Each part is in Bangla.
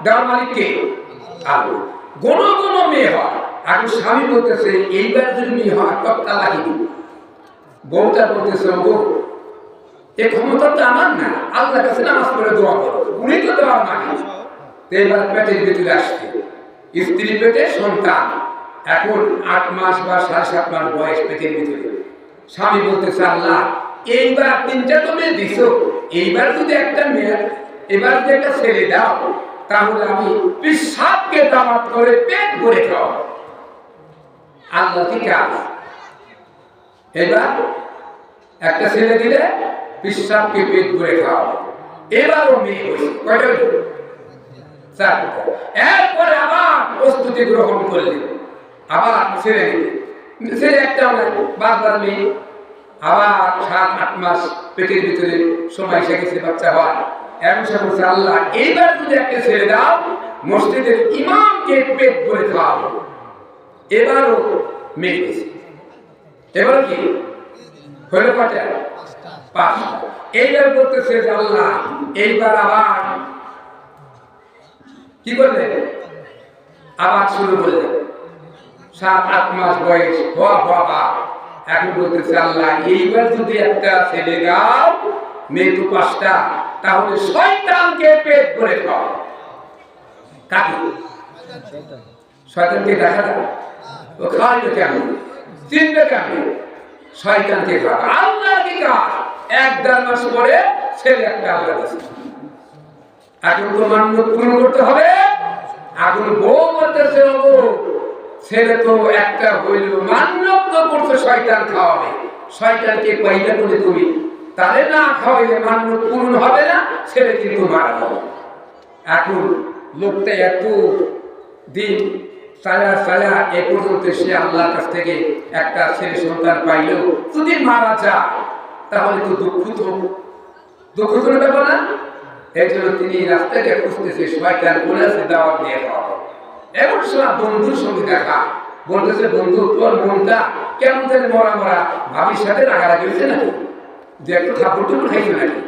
দেওয়ার মালিক কে? আল্লাহ। কোন কোন মেয়ে হয়, এখন স্বামী বলতেছে এইবার যদি মেয়ে হয় তব তালাক দিব, বউটা বলতেছে গো এই ক্ষমতা তো আমার না, আল্লাহ কাছে নামাজ পড়ে দোয়া করো, উনি তো দেওয়ার মালিক। এবার পেটের ভিতরে আসছে, স্ত্রী পেটে সন্তান, এখন 8 মাস বা 7.5 মাস বয়স পেটের ভিতরে। স্বামী বলতেছে আল্লাহ এইবার 3টা তো মেয়ে দিছো, এইবার যদি একটা মেয়ে, এবার যদি একটা ছেলে দাও তাহলে আমি পিশাবকে দাওয়াত করে পেট ভরে খাওয়াবো। আল্লাহ ঠিক আছে, এবার একটা ছেলে দিলে পিশাবকে পেট ভরে খাওয়াবো। এবারও মেয়ে হয়েছে, কয়টা হইল? 4টা। এরপরে আবার প্রস্তুতি গ্রহণ করলেন, আবার ছেলে দিলেন, ছেলে একটাও নাই, বারবার মেয়ে। আবার 7-8 মাস পেটের ভিতরে সময় এসে গেছে বাচ্চা হওয়ার। এমন সে বলছে আল্লাহ এইবার যদি একটা ছেড়ে দাও মসজিদের ইমামকে পেট ভরে খাওয়াবো। এবারও মেয়ে গেছে, এবার কি হলো? কয়টা? 5টা। এইবার বলতেছে যে আল্লাহ এইবার আবার কি করলেন? আবার শুরু করলেন। 7-8 মাস বয়স হওয়া, এখন বলতেছে আল্লাহ এইবার যদি একটা ছেলে দাও, মেয়ে তো 5টা, তাহলে শয়তানকে পেট ভরে খাও। কাকে? শয়তানকে দেখা যায়, ও খাওয়াইবে কেমন, চিনবে কেমন? শয়তানকে খাওয়া। আল্লাহ কি কাজ? 1-1.5 মাস পরে ছেলে একটা আল্লাহ দিচ্ছে। এখন তো মান্যত পূরণ করতে হবে। এখন বউ বলতেছে ছেলে তো একটা হইল, মান্যত তো করছে শয়তান খাওয়াবে, শয়তানকে পাইলে বলে তুমি তাহলে না খাওয়াইলে মান্যত পূরণ হবে না, ছেলে কিন্তু মারা যাবে। এখন লোকটা এত দিন সায়া এ পর্যন্ত সে আল্লাহর কাছ থেকে একটা ছেলে সন্তান পাইলেও যদি মারা যায় তাহলে তো দুঃখ করে দেবো না। এই জন্য তিনি রাস্তাকে খুঁজতেছে শয়তান কোন আছে দাওয়াত নিয়ে খাওয়াবো। এমন সময় বন্ধুর সঙ্গে দেখা, বলতেছে বন্ধু তোর মনটা কেমন জানি মরা মরা, ভাবির সাথে রাগারাগি হয়েছে নাকি, যে একটু ঠাকুর টুকুর খাইছে নাকি,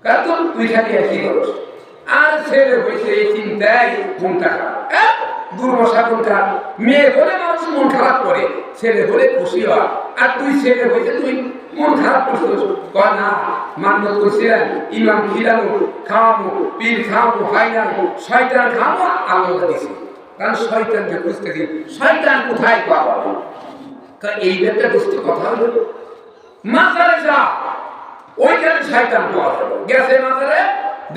কারণ তুই খালি একই করস। আর ছেলে হয়েছে এই চিন্তায় মনটা খারাপ, দুর্বসা কোনটা। মেয়ে হলে মানুষ মন খারাপ করে, ছেলে হলে খুশি হয়। আর তুই ছেলে হয়েছে তুই মন খারাপ করছিস, কয় না মান্যত করছিলেন ইমাম খিলানো খাওয়াবো, পীর খাওয়াবো, হয় না শয়তান খাওয়াবো, আল্লাহ দিছে। কারণ শয়তানকে খুঁজতে দিই, শয়তান কোথায় পাওয়া? কারণ এই একটা দুষ্ট কথা হলো মাজারে যা, ওইখানে শয়তান পাওয়া যাবে। গেছে মাজারে,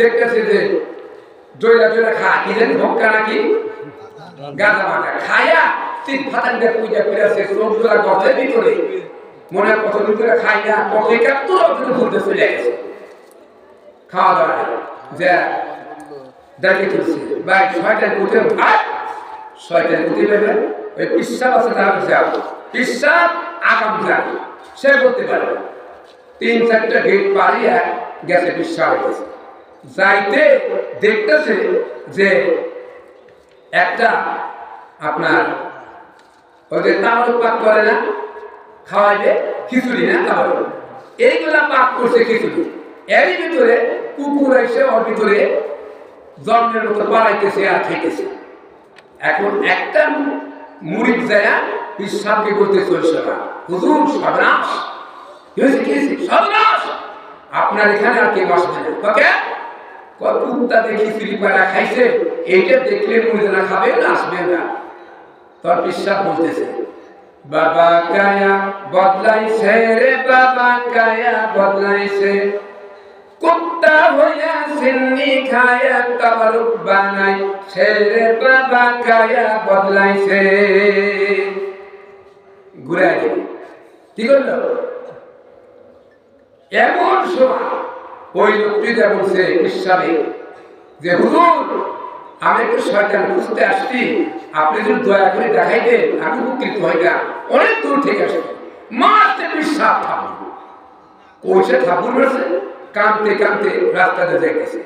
দেখতেছে যে জয়লা খা, কি জানি ভক্কা নাকি গাঁজা মাখা খায়া তিন ফাটানটা পূজা করে আছে, চোখগুলা গর্তের ভিতরে, মনে কত ভিতরে খাই না, কত একাত্তর অর্জন ঘুরতে চলে গেছে। খাওয়া দাওয়া যে দেখে তুলছে ভাই শয়তান কুটে, শয়তান কুটে নেবে ওই পিসাব আছে, তার যাও পিসাব আগাম যায়, সে করতে পারে 3-4টা গেট পারিয়ে গেছে, পিসাব হয়েছে। যাইতে দেখতেছে যে একটা আপনার ওদের তামাক পাক করে না, খাওয়াইবে খিচুড়ি না তামাক, এইগুলা পাক করছে খিচুড়ি। এরই ভিতরে কুকুর এসে ওর ভিতরে জন্মের মতো বাড়াইতেছে আর খেতেছে। এখন একটা মুরিদ যায় পিসাবকে বলতে চলছে না, হুজুর সর্বনাশ সর্বনাশ, আপনার এখানে আর কেউ আসবে না। ওকে কুত্তা দেখি খিচুড়ি খাইছে, এইটা দেখলে মুরিদরা খাবে না, আসবে না। তোর পিসাব বলতেছে বাবা কায়া বদলাইছে রে, বাবা কায়া বদলাইছে, কুত্তা হইয়া সিন্নি খায়া তাবারুক বানাই সে রে, বাবা কায়া বদলাইছে। ঘুরে গেল, কি করলো? এমন সময় ওই লোকটিতে বলছে পিসাবে যে হুজুর আমি একটু শয়তান খুঁজতে আসছি, আপনি যদি দয়া করে দেখাই দেন আমি উপকৃত হই না, অনেক দূর থেকে আসছি। মারতে পিসাব থামল, ওইসে ঠাকুর বলছে কাঁদতে কাঁদতে রাস্তাতে যাইতেছে।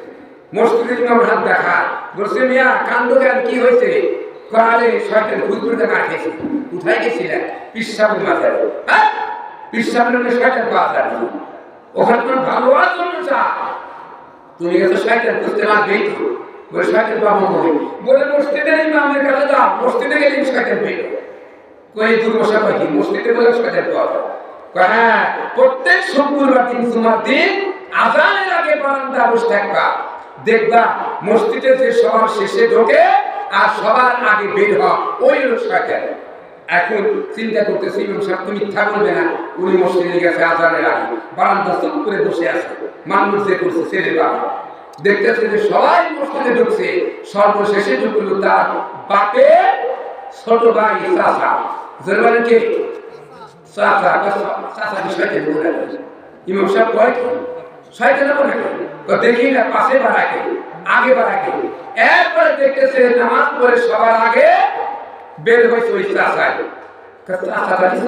মসজিদের ইমাম হাত দেখা বলছে মিয়া কান্দ কেন, কি হয়েছে? কালে শয়তান খুঁজতে দেখা খেয়েছে। কোথায় গেছিলেন? পিসাবের মাথায়। হ্যাঁ পিসাবের শয়তান পাওয়া যায় না, ওখানে তোমার ভালো হওয়ার জন্য চা, তুমি গেছো শয়তান খুঁজতে না দেখো। বলে শয়তান পাবো কই? বলে মসজিদের ইমামের কাছে যাও, মসজিদে গেলে শয়তান পেলো। কই দুর্মশা কয় কি মসজিদে বলে শয়তান পাওয়া যায়? হ্যাঁ, প্রত্যেক শুক্রবার দিন জুমার দিন আযানের আগে বারান্দা বসে থাকবা, দেখবা মসজিদে যে সবার শেষে ঢোকে আর সবার আগে বের হয় ওই হলো শয়তান। এখন চিন্তা করতেছি ইমাম সাহেব তুমি মিথ্যা বলবে না, উনি মসজিদে গেছে আযানের আগে, বারান্দা চুপ করে বসে আছে, মানুষ যে করছে ছেলে বাবা দেখতেছে যে সবাই মসজিদে ঢুকছে, সর্বশেষে ঢুকলো তার বাপে ছোট ভাই চাচা। জানেন কে? চাচা। চাচা কি শয়তান বলে? ইমাম সাহেব কয় কি শয়তান বলে? দেখি না পাশে বাড়াকে আগে বাড়াকে, এরপরে দেখতেছে নামাজ পড়ে সবার আগে বের হয়েছে ওই চাচাই। চাচা জানিস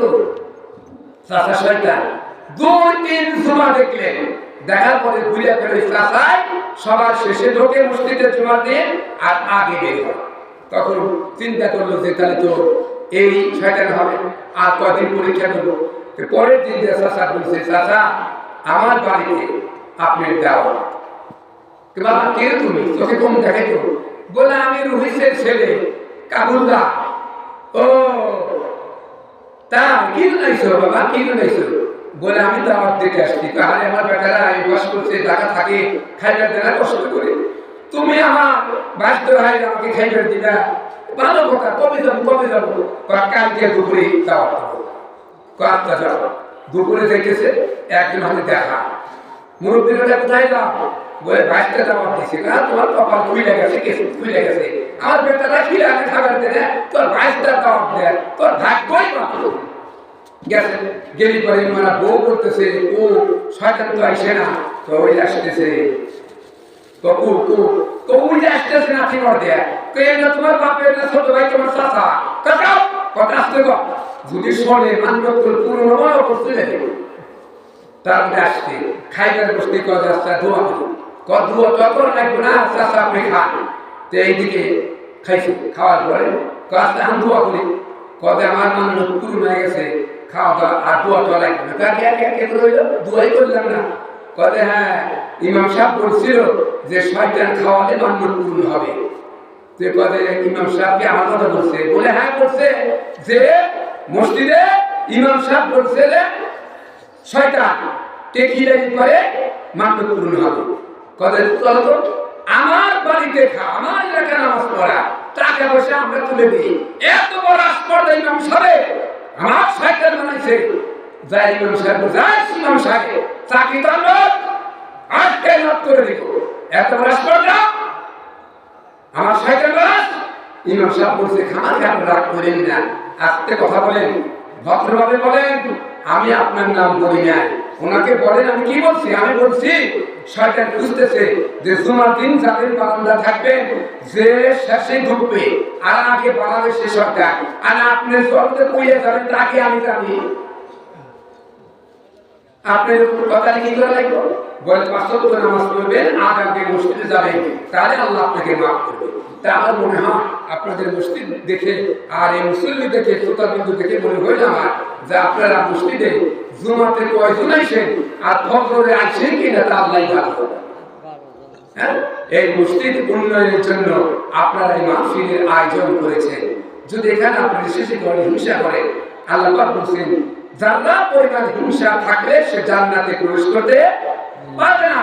চাচা শয়তান। 2-3 জুমা দেখলেন, দেখার পরে ঘুরে ফেলে চাচাই সবার শেষে ঢোকে মসজিদে জুমার দিন আর আগে বের হয়। তখন চিন্তা করলো যে তাহলে তো এই শয়তান হবে, আর কদিন পরীক্ষা করবো। পরের দিন চাচা বলছে চাচা আমার বাড়িতে আপনি দাও। বাবা কে তুমি? চোখে কম দেখে তো? বলে আমি রুহিসের ছেলে কাবুলদা। ও তা কি জানাইছো বাবা, কি জানাইছো? বলে আমি তো আমার দিকে আসছি, তাহলে আমার বেটারা এই বস করছে, টাকা থাকে খাইবার দেনা কষ্ট করে, তুমি আমার বাধ্য হয় আমাকে খাইবার দিবা, ভালো কথা, কবে যাবো? কালকে দুপুরে যাওয়া আচ্ছা যাও। দুপুরে দেখেছে একজন হাতে দেখা, মুরব্বীরা কোথায় যাও? বলে বাইশটা জবাব দিছে না, তোমার কপাল খুলে গেছে, কিছু খুলে গেছে, আমার বেটারা খিলে আগে খাবার দেয়, তোর বাইশটা জবাব দেয়, তোর ভাগ্যই ভালো গেছে। গেলি পরে মানে বউ বলতেছে ও শয়তান তো আইসে না, তো ওই আসতেছে, তো ওই যে আসতেছে না ঠিক দেয়, তোমার বাপের না ছোট ভাই তোমার চাচা, কথা আসতে কর, যদি শোনে মানব তোর পুরনো মনে করতে তারপরে আসতে খাইবার বসতে কত রাস্তা ধোয়া করি, কত ধোয়া তখন লাগবে না চাষা আপনি খান। তো এইদিকে খাইছি, খাওয়ার পরে কাজটা আমি ধোয়া করি, কবে আমার মান্য পুরো হয়ে গেছে, খাওয়া দাওয়া আর ধোয়া টোয়া লাগবে না, কাকে একে রইল ধোয়াই করলাম না। কবে হ্যাঁ ইমাম সাহেব বলছিল যে শয়তান খাওয়ালে মান্য পূর্ণ হবে। যে কবে ইমাম সাহেবকে আমার কথা বলছে? বলে হ্যাঁ বলছে, যে মসজিদে ইমাম সাহেব বলছে যে শয়তান টেকিলারি করে মান্য পূর্ণ হবে। কবে চলো তো আমার বাড়িতে খা, আমার এলাকা নামাজ পড়া, টাকা পয়সা আমরা তুলে দিই, এত বড় আসপর্দা ইমাম সাহেব আমার শয়তান বানাইছে। যাই ইমাম সাহেব যাই ইমাম সাহেব চাকরি তো আজকে লাভ করে দিব, এত বড় আসপর্দা আমার শয়তান বানাস। ইমাম সাহেব বলছে খামার খান রাগ করেন না, আস্তে কথা বলেন, ভদ্রভাবে বলেন, আমি আপনার নাম বলি না, ওনাকে বলেন আমি কি বলছি। আমি বলছি শয়তান খুঁজতেছে যে জুমার দিন যাদের বারান্দা থাকবে, যে শেষে ঢুকবে আর আগে বাংলাদেশে সরকার, আর আপনি জলতে কইয়া যাবেন তাকে আমি জানি, আপনার কথা কি করে লাগবে? বলে 5 ওয়াক্ত নামাজ পড়বেন, আগে মসজিদে যাবেন, তাহলে আল্লাহ আপনাকে মাফ করবে। তা আমার মনে হয় আপনাদের মসজিদ দেখে আর এই মুসল্লি দেখে শ্রোতাবিন্দু দেখে মনে হইল আমার যে আপনারা মসজিদে জুমাতে কয়জন আইসেন আর ফজরে আইসেন কিনা তা আল্লাহ ভালো হবে। হ্যাঁ, এই মসজিদ উন্নয়নের জন্য আপনারা এই মাহফিলের আয়োজন করেছেন। যদি এখানে আপনি শেষে করে হিংসা করেন, আল্লাহ পাক বলছেন যারা পরিমাণ হিংসা থাকলে সে জান্নাতে প্রবেশ করতে পারবে না।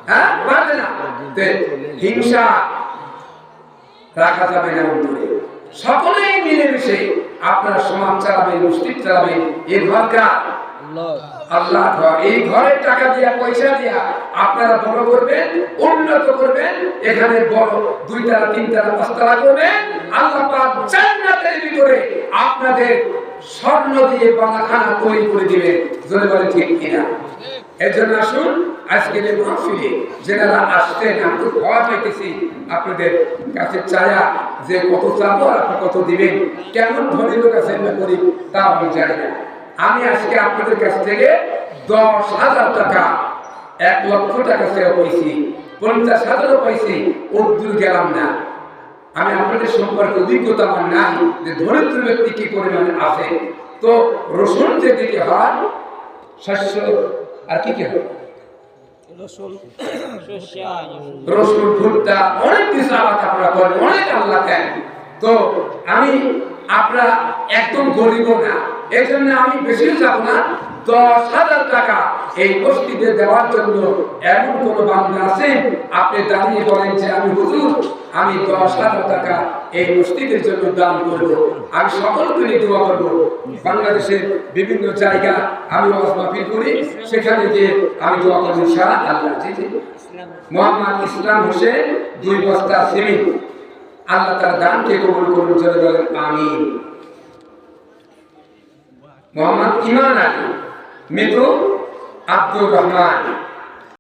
হ্যাঁ, পারবে না। হিংসা রাখা যাবে না অন্তরে, সকলেই মিলেমিশে আপনারা সমাজ চালাবেন, মসজিদ চালাবেন। এই ঘরটা আল্লাহ ঘর, এই ঘরের টাকা দিয়া পয়সা দিয়া আপনারা বড় করবেন, উন্নত করবেন, এখানে বড় 2 তলা 3 তলা 5 তলা করবেন। আল্লাহ পাক জান্নাতের ভিতরে আপনাদের স্বর্ণ দিয়ে বাগাখানা তৈরি করে দিবেন। জোরে বলে ঠিক কিনা? এর জন্য আসুন আজকের এই মাহফিলে যারা আসছেন, আমি তো ভয় পেতেছি আপনাদের কাছে চায়া যে কত চাবো আর আপনি কত দিবেন, কেমন ধনী লোক আছেন না গরিব তা আমি জানি না। আমি আজকে আপনাদের কাছ থেকে 10,000 টাকা, 1 লক্ষ টাকা সেও পাইছি, 50,000ও পাইছি, উদ্দূর গেলাম না। আমি আপনাদের সম্পর্কে অভিজ্ঞতা আমার নাই যে দরিদ্র ব্যক্তি কি পরিমাণে আছে। তো রসুন যেদিকে হয় শস্য আর কি কি হয়, রসুন, ভুট্টা, অনেক কিছু আবাদ আপনারা করেন, অনেক আল্লাহ দেন। তো আমি আপনারা একদম গরিব না, এই জন্য আমি বেশি যাব না। 10,000 টাকা এই মসজিদে দেওয়ার জন্য এমন কোন বান্দা আছে আপনি দাঁড়িয়ে বলেন যে আমি হুজুর আমি 10,000 টাকা এই মসজিদের জন্য দান করব, আমি সকলকে নিয়ে দোয়া করব। বাংলাদেশের বিভিন্ন জায়গা আমি ওয়াজ মাহফিল করি, সেখানে গিয়ে আমি দোয়া করব ইনশাআল্লাহ। মোহাম্মদ ইসলাম হোসেন 2 বস্তা সিমেন্ট, আল্লাহ তার দানকে কবুল করুন, জোরে বলেন আমিন। মোহাম্মদ ইমান আলী, মৃত আব্দুর রহমান।